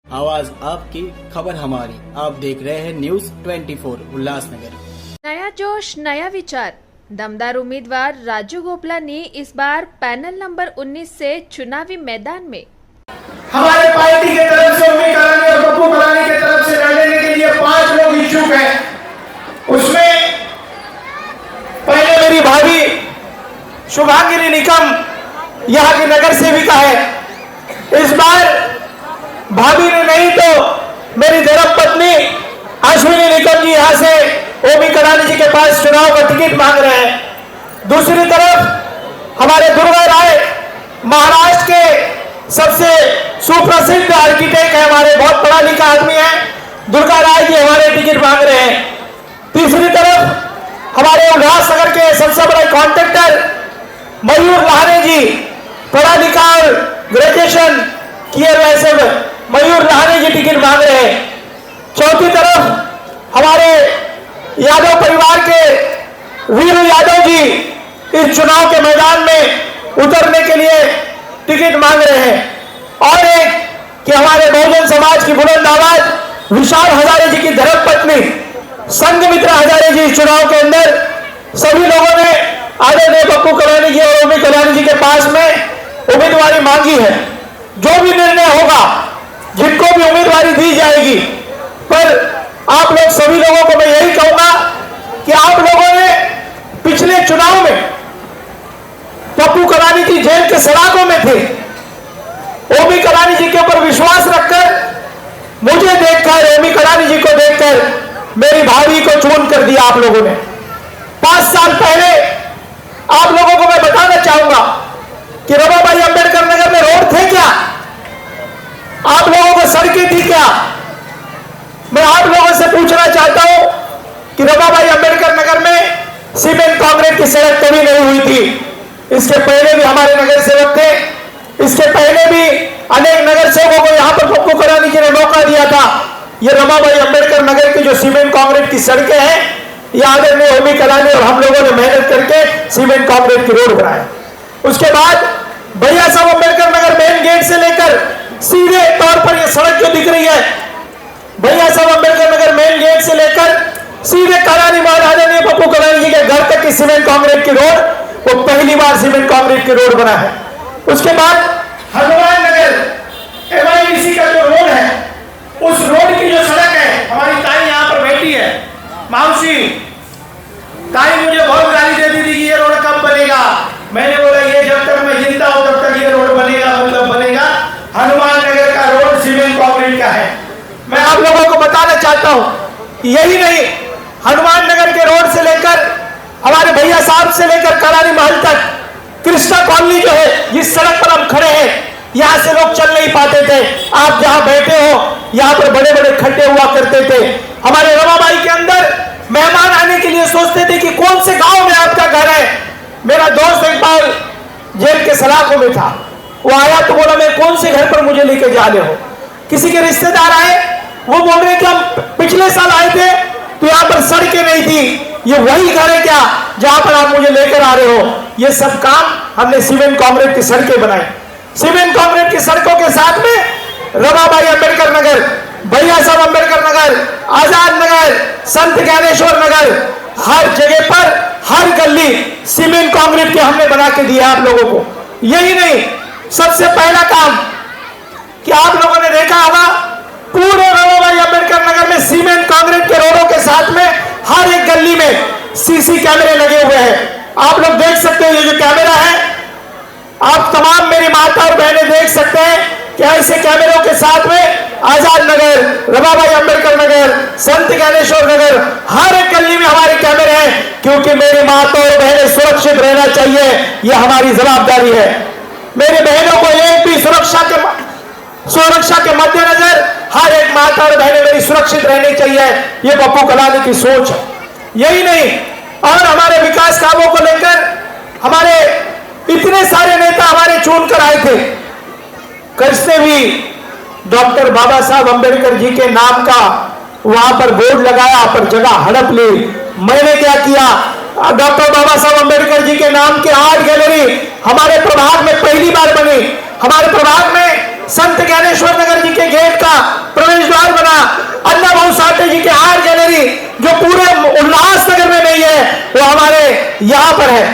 आवाज आपकी, खबर हमारी। आप देख रहे हैं न्यूज 24 उल्लासनगर। नया जोश, नया विचार। दमदार उम्मीदवार राजू गोपला ने इस बार पैनल नंबर 19 से चुनावी मैदान में हमारे पार्टी के तरफ से उम्मीद कराने और पप्पू कराने की तरफ से लड़ने के लिए 5 लोग इच्छुक हैं। उसमें पहले मेरी भाभी शुभांगिनी निकम यहाँ की नगर सेविका है। इस बार भाभी ने नहीं तो मेरी धर्म पत्नी अश्विनी निकम जी यहाँ से ओमी कलानी जी के पास चुनाव का टिकट मांग रहे हैं। दूसरी तरफ हमारे दुर्गा राय महाराष्ट्र के सबसे सुप्रसिद्ध आर्किटेक्ट है, हमारे बहुत पढ़ा लिखा आदमी है, दुर्गा राय जी हमारे टिकट मांग रहे हैं। तीसरी तरफ हमारे उल्लासनगर के सबसे बड़े कॉन्ट्रैक्टर मयूर लहाने जी, पढ़ा लिखा और ग्रेजुएशन किए वैसे मयूर लहाने जी टिकट मांग रहे हैं। चौथी तरफ हमारे यादव परिवार के वीरू यादव जी इस चुनाव के मैदान में उतरने के लिए टिकट मांग रहे हैं। और एक कि हमारे बहुजन समाज की बुलंद आवाज विशाल हजारे जी की धर्मपत्नी संघमित्रा हजारे जी चुनाव के अंदर सभी लोगों ने आदरणीय पप्पू कलानी जी और ओमी कलानी जी के पास में उम्मीदवारी मांगी है। जो भी निर्णय होगा, जिनको भी उम्मीदवारी दी जाएगी, पर आप लोग सभी लोगों को मैं यही कहूंगा कि आप लोगों ने पिछले चुनाव में पप्पू कलानी जी जेल के सलाखों में थे, ओमी कलानी जी के ऊपर विश्वास रखकर मुझे देखकर, ओमी कलानी जी को देखकर मेरी भाभी को चुन कर दिया आप लोगों ने। 5 साल पहले आप लोगों को मैं बताना चाहूंगा कि रमाबाई अंबेडकर नगर में रोड थे क्या? आप लोगों को सड़कें थी क्या? मैं आप लोगों से पूछना चाहता हूं कि रमाबाई अंबेडकर नगर में सीमेंट कांक्रीट की सड़क कभी नहीं हुई थी। इसके पहले भी हमारे नगर सेवक थे, इसके पहले भी अनेक नगर सेवकों को यहां पर पप्पू कलानी जी ने मौका दिया था। ये रमाबाई अंबेडकर नगर की जो सीमेंट कांक्रीट की सड़कें हैं, ये आदरणीय ओमी कलानी और हम लोगों ने मेहनत करके सीमेंट कांक्रीट की रोड बनाए। उसके बाद भैया साहब अंबेडकर नगर मेन गेट से लेकर सीधे तौर पर ये सड़क जो दिख रही है, भैया साहब अंबेडकर नगर मेन गेट से लेकर सीधे कलानी महाराजा ने पप्पू कलानी जी के घर तक की सीमेंट कांक्रीट की रोड, वो पहली बार सीमेंट कांक्रीट की रोड बना है। उसके बाद हनुमान नगर एमआईडीसी का जो रोड है, उस रोड की जो सड़क है, हमारी ताई यहाँ पर बैठी है, माउसी ताई मुझे बहुत गाली देती थी कि ये रोड कब बनेगा। मैंने बोला ये जब तक मैं जिंदा हूं तब तक ये रोड बनेगा, मतलब बनेगा। हनुमान नगर का रोड सीमेंट कांक्रीट का है। मैं आप लोगों को बताना चाहता हूं कि यही नहीं, हनुमान नगर के रोड से लेकर हमारे भैया साहब से लेकर कलानी महल तक कृष्णा कॉलोनी जो है, जिस सड़क पर हम खड़े हैं, यहां से लोग चल नहीं पाते थे। आप जहां बैठे हो, यहां पर बड़े बड़े खड्डे हुआ करते थे। हमारे रमाबाई के अंदर मेहमान आने के लिए सोचते थे कि कौन से गांव में आपका घर है। मेरा दोस्त एक बार जेल के सलाखों में था, वो आया तो बोला मैं कौन से घर पर मुझे लेके जा रहे हो। किसी के रिश्तेदार आए, वो बोल रहे कि हम पिछले साल आए थे तो यहाँ पर सड़कें नहीं थी, ये वही घर है क्या जहां पर आप मुझे लेकर आ रहे हो। ये सब काम हमने सीमेंट कांक्रीट की सड़कें बनाई। सीमेंट कांक्रीट की सड़कों के साथ में रमाबाई अंबेडकर नगर, भैया साहब अंबेडकर नगर, आजाद नगर, संत ज्ञानेश्वर नगर, हर जगह पर हर गली सीमेंट कांक्रीट के हमने बना के दिया आप लोगों को। यही नहीं, सबसे पहला काम कि आप लोगों ने देखा होगा पूरे रमाबाई अंबेडकर नगर में सीमेंट कांक्रीट के रोडों के साथ में हर एक गली में सीसी कैमरे लगे हुए हैं। आप लोग देख सकते हो, ये जो कैमरा है, आप तमाम मेरी माता और बहनें देख सकते हैं कि ऐसे कैमरों के साथ में आजाद नगर, रमाबाई अंबेडकर नगर, संत ज्ञानेश्वर नगर, हर एक गली में हमारे कैमरे हैं, क्योंकि मेरी माता और बहनें सुरक्षित रहना चाहिए, यह हमारी जवाबदारी है। मेरी बहनों को एक भी सुरक्षा के मद्देनजर हर एक माता और बहनें मेरी सुरक्षित रहनी चाहिए, यह पप्पू कलानी की सोच है। यही नहीं, और हमारे विकास कामों को लेकर हमारे इतने सारे नेता हमारे चुनकर आए थे, कैसे भी डॉक्टर बाबा साहब अंबेडकर जी के नाम का वहां पर बोर्ड लगाया, पर जगह हड़प ली। मैंने क्या किया, डॉक्टर बाबा साहब अंबेडकर जी के नाम की आर्ट गैलरी हमारे प्रभाग में पहली बार बनी। हमारे प्रभाग में संत ज्ञानेश्वर नगर जी के गेट का यहाँ पर है।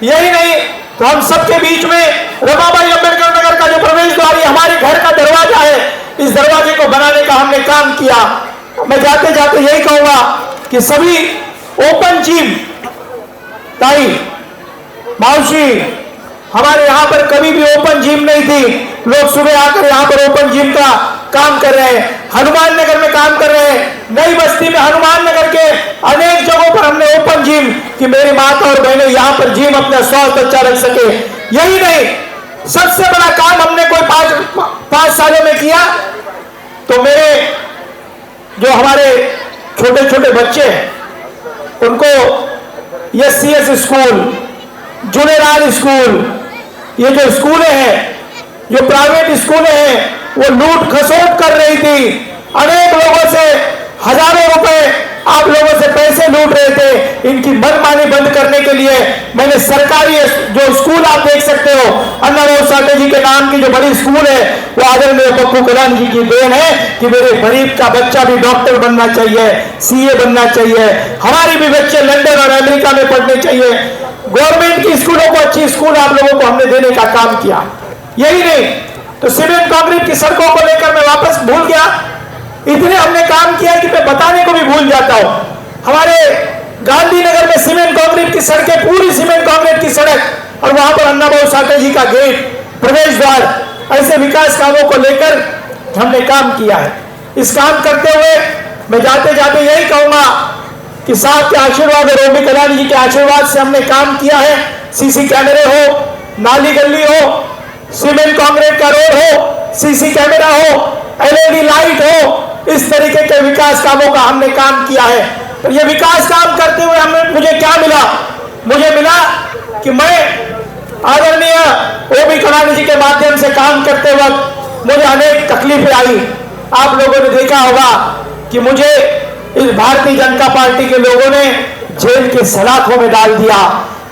यही नहीं तो हम सबके बीच में रमाबाई अंबेडकर नगर का जो प्रवेश द्वार हमारे घर का दरवाजा है, इस दरवाजे को बनाने का हमने काम किया। मैं जाते जाते यही कहूंगा कि सभी ओपन जिम, ताई माउशी, हमारे यहाँ पर कभी भी ओपन जिम नहीं थी। लोग सुबह आकर यहाँ पर ओपन जिम का काम कर रहे हैं। हनुमान नगर में काम कर रहे हैं, नई बस्ती में, हनुमान नगर के अनेक जगहों पर हमने ओपन जिम कि मेरी माता और बहनें यहाँ पर जिम अपना स्वास्थ्य अच्छा रख सके। यही नहीं, सबसे बड़ा काम हमने कोई पांच सालों में किया तो मेरे जो हमारे छोटे छोटे बच्चे हैं उनको SCS स्कूल, जुनेराल स्कूल, ये जो स्कूलें हैं, जो प्राइवेट स्कूलें हैं, वो लूट खसोट कर रही थी। अनेक लोगों से हजारों रुपए आप लोगों से पैसे लूट रहे थे। इनकी मनमानी बंद करने के लिए मैंने सरकारी जो स्कूल आप देख सकते हो, अन्नाभाऊ साठे जी के नाम की जो बड़ी स्कूल है, वो आदरणीय पप्पू कलाम जी की देन है कि मेरे गरीब का बच्चा भी डॉक्टर बनना चाहिए, CA बनना चाहिए, हमारी भी बच्चे लंदन और अमेरिका में पढ़ने चाहिए। गवर्नमेंट की स्कूलों को अच्छी स्कूल आप लोगों को हमने देने का काम किया। यही नहीं तो सीमेंट कंक्रीट की सड़कों को लेकर मैं वापस भूल गया। इतने हमने काम किया कि मैं बताने को भी भूल जाता हूं। हमारे गांधीनगर में सीमेंट कंक्रीट की सड़कें, पूरी सीमेंट कंक्रीट की सड़क, और वहां पर अन्नाभाऊ साठे जी का गेट, प्रवेश द्वार, ऐसे विकास कामों को लेकर हमने काम किया है। इस काम करते हुए मैं जाते जाते यही कहूंगा कि साहब के आशीर्वाद और ओमी कलानी जी के आशीर्वाद से हमने काम किया है। CC कैमरे हो, नाली गली हो, सीमेंट कंक्रीट का रोड हो, CC कैमरा हो, LED लाइट हो, इस तरीके के विकास कामों का हमने काम किया है। तो ये विकास काम करते हुए मुझे क्या मिला? मुझे मिला कि मैं आदरणीय ओमी कलानी जी के माध्यम से काम करते वक्त मुझे अनेक तकलीफें आई। आप लोगों ने देखा होगा कि मुझे इस भारतीय जनता पार्टी के लोगों ने जेल के सलाखों में डाल दिया।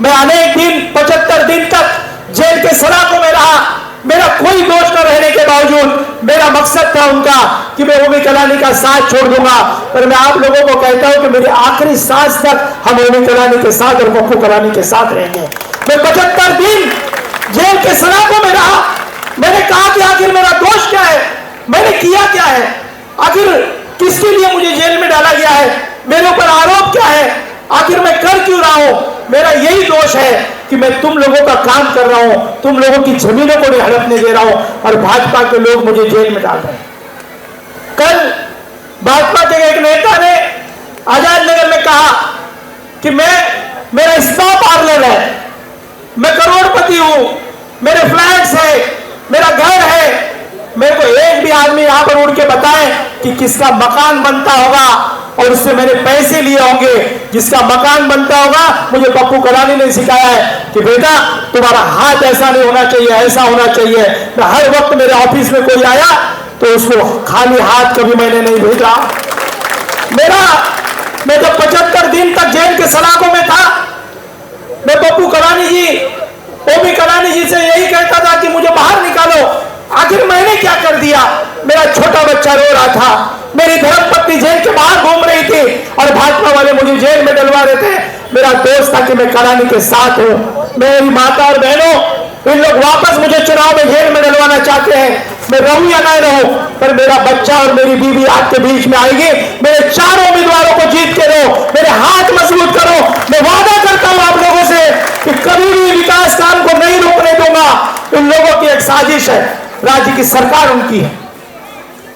मैं अनेक दिन, 75 दिन तक जेल के सलाखों में रहा। मेरा कोई दोष न रहने के बावजूद मेरा मकसद था उनका कि मैं ओमी कलानी का साथ छोड़ दूंगा। पर मैं आप लोगों को कहता हूं कि मेरे आखिरी सांस तक हम ओमी कलानी के साथ और पप्पू कलानी के साथ रहेंगे। मैं 75 दिन जेल के सलाखों में रहा। मैंने कहा कि आखिर मेरा दोष क्या है, मैंने किया क्या है, आखिर किसके लिए मुझे जेल में डाला गया है, मेरे ऊपर आरोप क्या है, आखिर मैं कर क्यों रहा हूं? मेरा यही दोष है कि मैं तुम लोगों का काम कर रहा हूं, तुम लोगों की जमीनों को नहीं हड़पने दे रहा हूं, और भाजपा के लोग मुझे जेल में डाल रहे हैं। कल भाजपा के एक नेता ने आजाद नगर में कहा कि मेरा स्पा पार्लर है, मैं करोड़पति हूं, मेरे फ्लैट्स है, मेरा घर है। मेरे को एक भी आदमी यहां पर उड़ के बताए कि किसका मकान बनता होगा और उससे मैंने पैसे लिए होंगे। जिसका मकान बनता होगा, मुझे पप्पू कलानी ने सिखाया है कि बेटा तुम्हारा हाथ ऐसा नहीं होना चाहिए, ऐसा होना चाहिए। मैं हर वक्त मेरे ऑफिस में कोई आया तो उसको खाली हाथ कभी मैंने नहीं भेजा। मैं जब 75 दिन तक जेल के सलाखों में था, मैं पप्पू कलानी जी, ओमी कलानी जी से यही कहता था कि मुझे बाहर निकालो। आखिर मैंने क्या कर दिया? मेरा छोटा बच्चा रो रहा था, मेरी धर्मपत्नी जेल के बाहर घूम रही थी और भाजपा वाले मुझे जेल में डलवा रहे थे। मेरा दोस्त था कि मैं कलानी के साथ हूं। मेरी माता और बहनों, इन लोग वापस मुझे चुनाव में जेल में डलवाना चाहते हैं। मैं रहूं या ना रहूं, पर मेरा बच्चा और मेरी बीवी आपके बीच में आएगी। मेरे 4 उम्मीदवारों को जीत के दो, मेरे हाथ मजबूत करो। मैं वादा करता हूं आप लोगों से कि कभी भी विकास काम को नहीं रोकने दूंगा। इन लोगों की एक साजिश है, राज्य की सरकार उनकी है,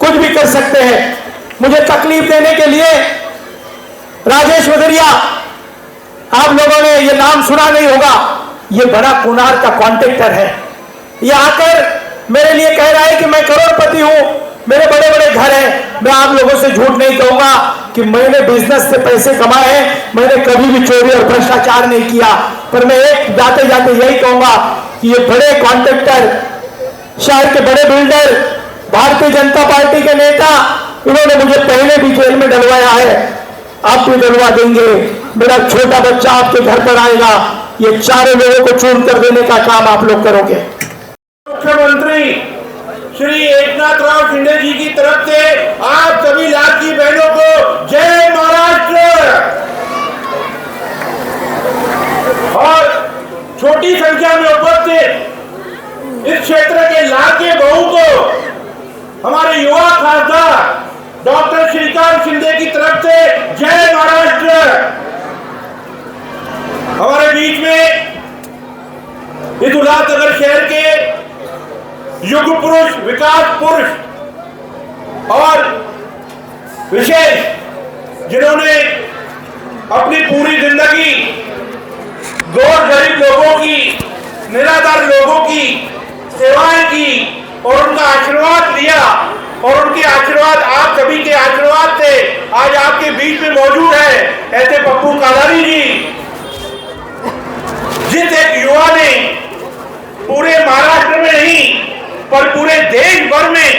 कुछ भी कर सकते हैं। मुझे तकलीफ देने के लिए राजेश वदरिया, आप लोगों ने ये नाम सुना नहीं होगा, ये बड़ा कुनार का कॉन्ट्रैक्टर है। ये आकर मेरे लिए कह रहा है कि मैं करोड़पति हूं, मेरे बड़े बड़े घर हैं। मैं आप लोगों से झूठ नहीं कहूंगा कि मैंने बिजनेस से पैसे कमाए हैं, मैंने कभी भी चोरी और भ्रष्टाचार नहीं किया। पर मैं एक जाते जाते यही कहूंगा कि ये बड़े कॉन्ट्रैक्टर, शहर के बड़े बिल्डर, भारतीय जनता पार्टी के नेता, इन्होंने मुझे पहले भी जेल में डलवाया है, आप भी डलवा देंगे। मेरा छोटा बच्चा आपके घर पर आएगा, ये 4 लोगों को चून कर देने का काम आप लोग करोगे। मुख्यमंत्री श्री एकनाथ राव शिंदे जी की तरफ से आप सभी लाडकी बहनों को जय महाराष्ट्र। खासदार डॉक्टर श्रीकांत शिंदे की तरफ से जय महाराष्ट्र। हमारे बीच में इस उल्लासनगर शहर के युग पुरुष, विकास पुरुष और विशेष जिन्होंने अपनी पूरी जिंदगी गौर गरीब लोगों की, निराधार लोगों की सेवाएं की और उनका आशीर्वाद लिया, और उनके आशीर्वाद, आप सभी के आशीर्वाद से आज आपके बीच में मौजूद है ऐसे पप्पू कालानी जी, जिस एक युवा ने पूरे महाराष्ट्र में नहीं पर पूरे देश भर में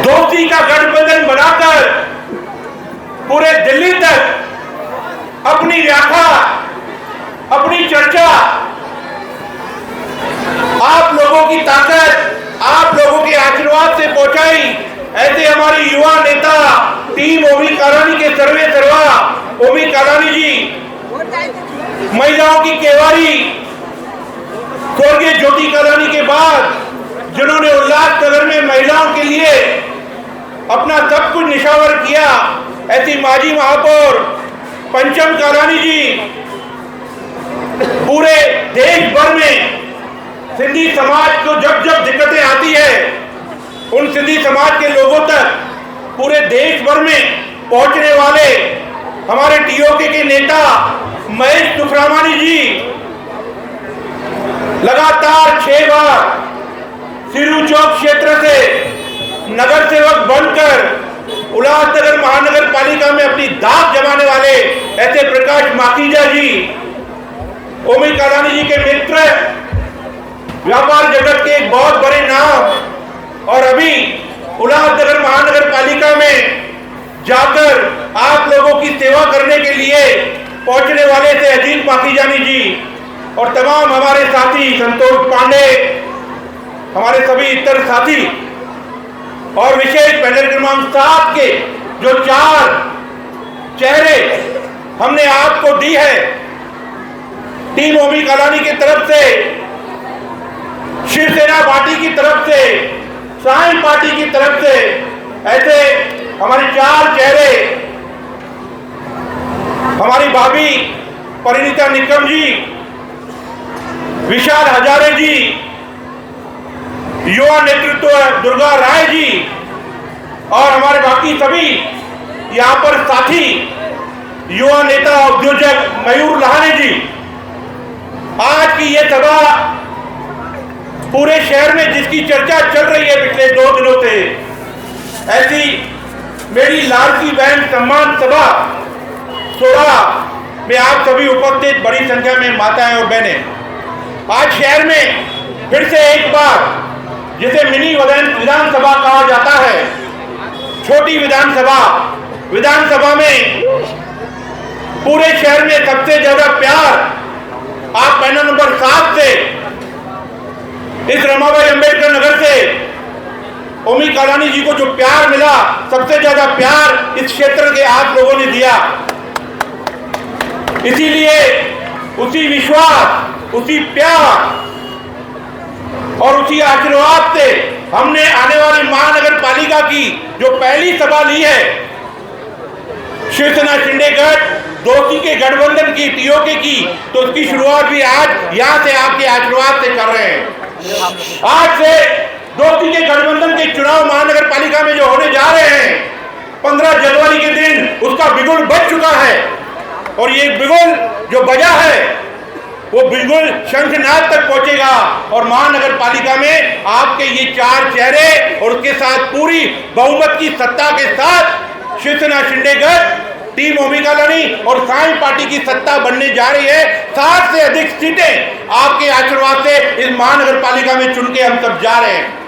दोस्ती का गठबंधन बनाकर पूरे दिल्ली तक अपनी व्याख्या, अपनी चर्चा, आप लोगों की ताकत, आप लोगों के आशीर्वाद से पहुंचाई। ऐसे हमारी युवा नेता टीम ओमी कालानी के सर्वे सर्वा ओमी कालानी जी, महिलाओं की केवारी स्वर्गीय ज्योति कालानी के बाद जिन्होंने उल्लासनगर में महिलाओं के लिए अपना सब कुछ निछावर किया, ऐसी माजी महापौर पंचम कालानी जी, पूरे देश भर में सिंधी समाज को जब जब दिक्कतें आती है उन सिंधी समाज के लोगों तक पूरे देश भर में पहुंचने वाले हमारे टीओके के नेता महेश सुखरामानी जी लगातार 6 बार सिरू चौक क्षेत्र से नगर सेवक बनकर उल्लासनगर महानगर पालिका में अपनी दाग जमाने वाले ऐसे प्रकाश माखीजा जी, ओमी कालानी जी के मित्र, व्यापार जगत के एक बहुत बड़े नाम, और अभी उल्लासनगर महानगर पालिका में जाकर आप लोगों की सेवा करने के लिए पहुंचने वाले थे अजीत माखीजानी जी, और तमाम हमारे साथी संतोष पांडे, हमारे सभी इतर साथी, और विशेष पैनल क्रमांक 7 के जो 4 चेहरे हमने आपको दी है टीम ओमी कालानी की तरफ से, शिवसेना पार्टी की तरफ से, साई पार्टी की तरफ से, ऐसे हमारे 4 चेहरे, हमारी भाभी परिणीता निकम जी, विशाल हजारे जी, युवा नेतृत्व दुर्गा राय जी, और हमारे बाकी सभी यहाँ पर साथी युवा नेता उद्योजक मयूर लहाने जी। आज की ये सभा पूरे शहर में जिसकी चर्चा चल रही है पिछले 2 दिनों से, ऐसी मेरी लाड़की बहन सम्मान सभा 16 में आप सभी उपस्थित बड़ी संख्या में माताएं और बहनें, आज शहर में फिर से एक बार जिसे मिनी विधानसभा कहा जाता है, छोटी विधानसभा में पूरे शहर में सबसे ज्यादा प्यार आप पैनल नंबर 7 से, इस रमाबाई अंबेडकर नगर से ओमी कालानी जी को जो प्यार मिला, सबसे ज्यादा प्यार इस क्षेत्र के आप लोगों ने दिया। इसीलिए उसी विश्वास, उसी प्यार और उसी आशीर्वाद से हमने आने वाली महानगर पालिका की जो पहली सभा ली है, शिवसेना शिंदेगढ़ दोस्ती के गठबंधन की, टीओके की, तो उसकी शुरुआत भी आज यहां से आपके आशीर्वाद से कर रहे हैं। आज से दोस्ती के गठबंधन के चुनाव महानगर पालिका में जो होने जा रहे हैं, 15 जनवरी के दिन उसका बिगुल बज चुका है, और ये बिगुल जो बजा है वो बिल्कुल शंखनाद तक पहुंचेगा, और महानगर पालिका में आपके ये 4 चेहरे और उसके साथ पूरी बहुमत की सत्ता के साथ शिवसेना शिंदेगढ़, टीम ओमी कालानी और साई पार्टी की सत्ता बनने जा रही है। 60 से अधिक सीटें आपके आशीर्वाद से इस महानगर पालिका में चुन के हम सब जा रहे हैं।